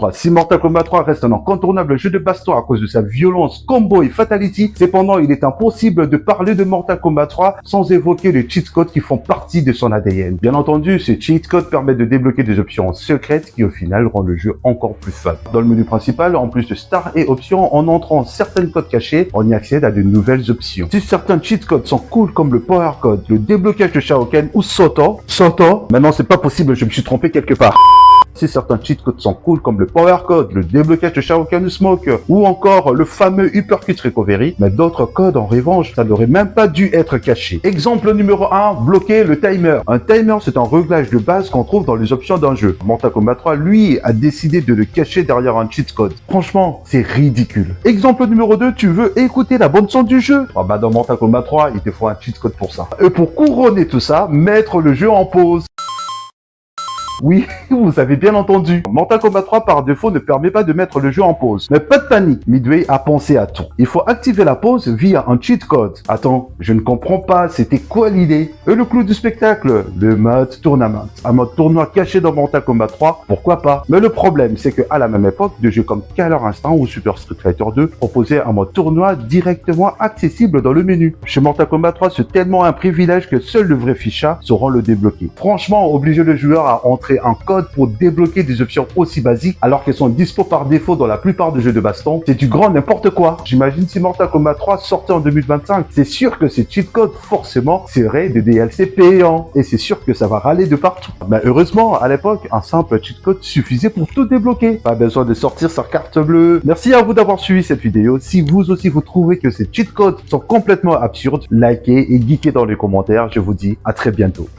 Si Mortal Kombat 3 reste un incontournable jeu de baston à cause de sa violence, combo et fatality, cependant il est impossible de parler de Mortal Kombat 3 sans évoquer les cheat codes qui font partie de son ADN. Bien entendu, ces cheat codes permettent de débloquer des options secrètes qui au final rend le jeu encore plus fun. Dans le menu principal, en plus de stars et options, en entrant certains codes cachés, on y accède à de nouvelles options. Si certains cheat codes sont cool comme le Power Code, le déblocage de Shao Kahn ou Soto, maintenant c'est pas possible, je me suis trompé quelque part. Si certains cheat codes sont cool comme le Power Code, le déblocage de Shao Kahn Smoke ou encore le fameux Uppercut Recovery, mais d'autres codes en revanche, ça n'aurait même pas dû être caché. Exemple numéro 1, bloquer le timer. Un timer, c'est un réglage de base qu'on trouve dans les options d'un jeu. Mortal Kombat 3, lui, a décidé de le cacher derrière un cheat code. Franchement, c'est ridicule. Exemple numéro 2, tu veux écouter la bande son du jeu. Dans Mortal Kombat 3, il te faut un cheat code pour ça. Et pour couronner tout ça, mettre le jeu en pause. Oui, vous avez bien entendu. Mortal Kombat 3 par défaut ne permet pas de mettre le jeu en pause. Mais pas de panique, Midway a pensé à tout. Il faut activer la pause via un cheat code. Attends, je ne comprends pas, c'était quoi l'idée? Et le clou du spectacle, le mode tournament. Un mode tournoi caché dans Mortal Kombat 3, pourquoi pas? Mais le problème, c'est qu'à la même époque, des jeux comme Killer Instinct ou Super Street Fighter 2 proposaient un mode tournoi directement accessible dans le menu. Chez Mortal Kombat 3, c'est tellement un privilège que seul le vrai ficha saura le débloquer. Franchement, obliger le joueur à entrer un code pour débloquer des options aussi basiques alors qu'elles sont dispo par défaut dans la plupart des jeux de baston, c'est du grand n'importe quoi. J'imagine si Mortal Kombat 3 sortait en 2025, c'est sûr que ces cheat codes forcément seraient des DLC payants et c'est sûr que ça va râler de partout. Mais heureusement, à l'époque, un simple cheat code suffisait pour tout débloquer. Pas besoin de sortir sa carte bleue. Merci à vous d'avoir suivi cette vidéo. Si vous aussi vous trouvez que ces cheat codes sont complètement absurdes, likez et geekez dans les commentaires. Je vous dis à très bientôt.